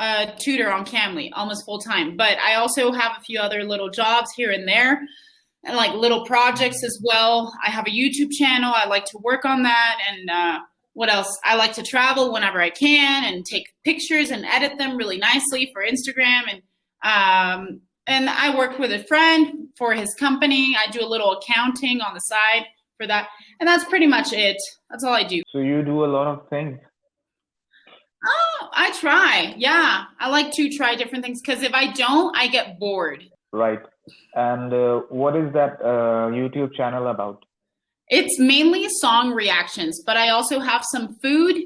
a tutor on Cambly, almost full time. But I also have a few other little jobs here and there, and like little projects as well. I have a YouTube channel. I like to work on that. And what else? I like to travel whenever I can and take pictures and edit them really nicely for Instagram. And I work with a friend for his company. I do a little accounting on the side for that. And that's pretty much it. That's all I do. So you do a lot of things. Oh, I try. Yeah. I like to try different things because if I don't, I get bored. Right. And what is that YouTube channel about? It's mainly song reactions, but I also have some food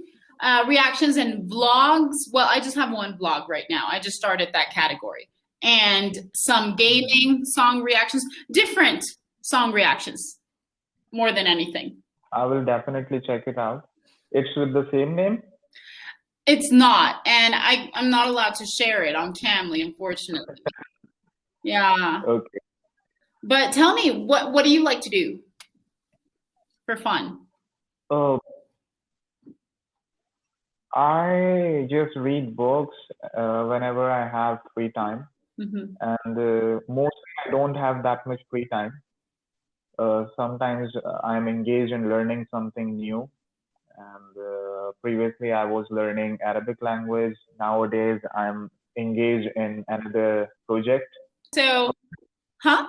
reactions and vlogs. Well, I just have one vlog right now. I just started that category. And some gaming song reactions, different song reactions, more than anything. I will definitely check it out. It's with the same name? It's not, and I'm not allowed to share it on Cambly, unfortunately. Yeah. Okay. But tell me, what do you like to do for fun? Oh, I just read books whenever I have free time. Mm-hmm. And mostly I don't have that much free time. Sometimes I'm engaged in learning something new. And previously I was learning Arabic language. Nowadays I'm engaged in another project. So, huh?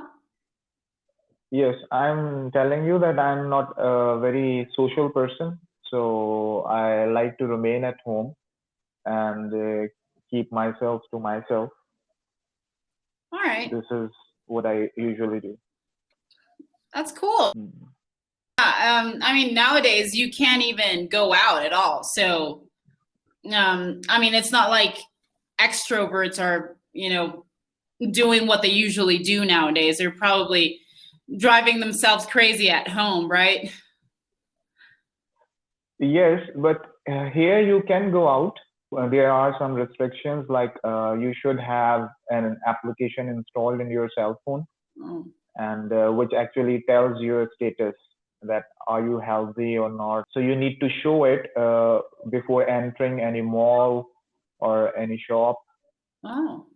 Yes, I'm telling you that I'm not a very social person. So I like to remain at home and keep myself to myself. All right. This is what I usually do. That's cool. I mean, nowadays you can't even go out at all. So, I mean, it's not like extroverts are, doing what they usually do nowadays. They're probably driving themselves crazy at home, right? Yes, but here you can go out. There are some restrictions, like you should have an application installed in your cell phone, and which actually tells your status, that are you healthy or not. So you need to show it before entering any mall or any shop. Oh,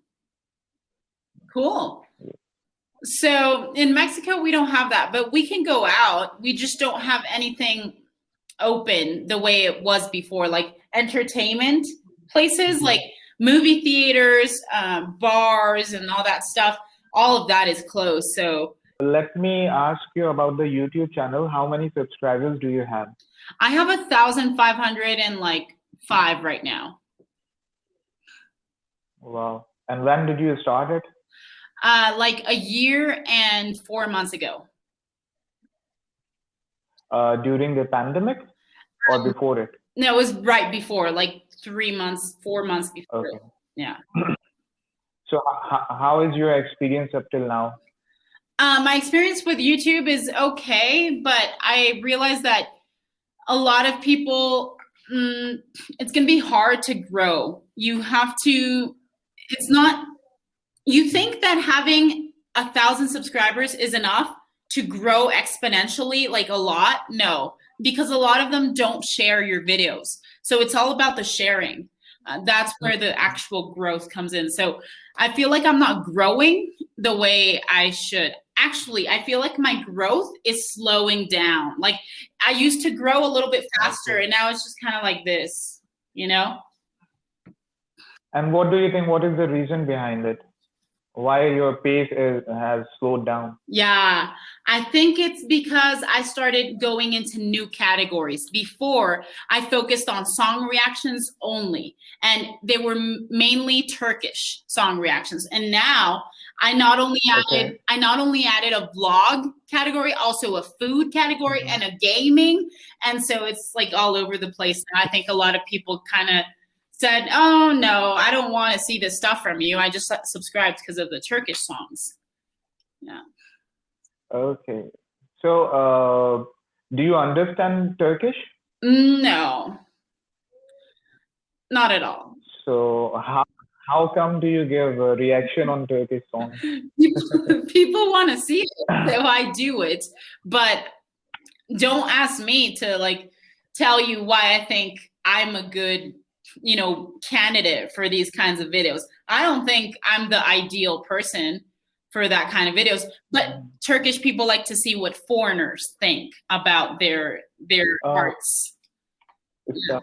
cool. So in Mexico, we don't have that, but we can go out. We just don't have anything open the way it was before, like entertainment places, like movie theaters, bars, and all that stuff. All of that is closed. So let me ask you about the YouTube channel. How many subscribers do you have? I have 1,505 right now. Wow. And when did you start it? Like a year and 4 months ago. During the pandemic or before it? No, it was right before, like 3 months, 4 months before. Okay. Yeah. So how is your experience up till now? My experience with YouTube is okay, but I realized that a lot of people, it's going to be hard to grow. You have to, you think that having 1,000 subscribers is enough to grow exponentially, like a lot? No, because a lot of them don't share your videos. So it's all about the sharing. That's where the actual growth comes in. So I feel like I'm not growing the way I should. Actually, I feel like my growth is slowing down. Like I used to grow a little bit faster, and now it's just kind of like this, And what do you think? What is the reason behind it? Why your pace has slowed down? Yeah, I think it's because I started going into new categories. Before, I focused on song reactions only, and they were mainly Turkish song reactions. And now I not only added a vlog category, also a food category, and a gaming. And so it's like all over the place. And I think a lot of people kind of said, oh no, I don't want to see this stuff from you. I just subscribed because of the Turkish songs. Yeah. Okay. So do you understand Turkish? No, not at all. So how come do you give a reaction on Turkish songs? People want to see it, so I do it. But don't ask me to like tell you why I think I'm a good you know, candidate for these kinds of videos. I don't think I'm the ideal person for that kind of videos, but Turkish people like to see what foreigners think about their arts. Yeah.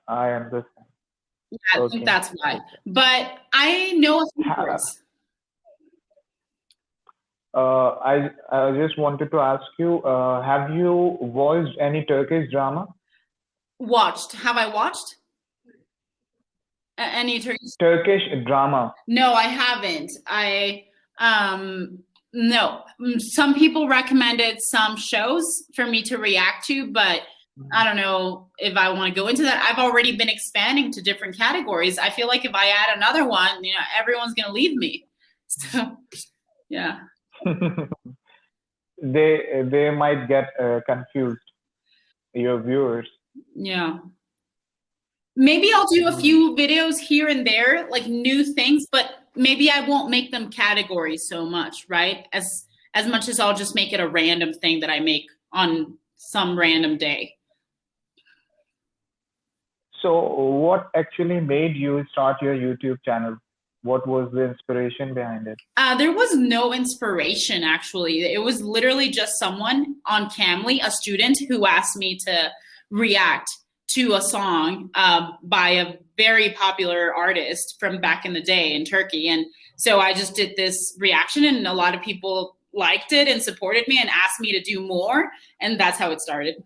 I understand. Yeah, I think that's why. But I know a few words. I just wanted to ask you, have you watched any Turkish drama? Watched. Have I watched? Any Turkish drama? No, I haven't. No. Some people recommended some shows for me to react to, but I don't know if I want to go into that. I've already been expanding to different categories. I feel like if I add another one, you know, everyone's going to leave me. So, yeah. They might get confused, your viewers. Yeah. Maybe I'll do a few videos here and there, like new things, but maybe I won't make them categories so much, right? As much as I'll just make it a random thing that I make on some random day. So what actually made you start your YouTube channel? What was the inspiration behind it? There was no inspiration, actually. It was literally just someone on Cambly, a student, who asked me to react to a song by a very popular artist from back in the day in Turkey. And so I just did this reaction, and a lot of people liked it and supported me and asked me to do more. And that's how it started.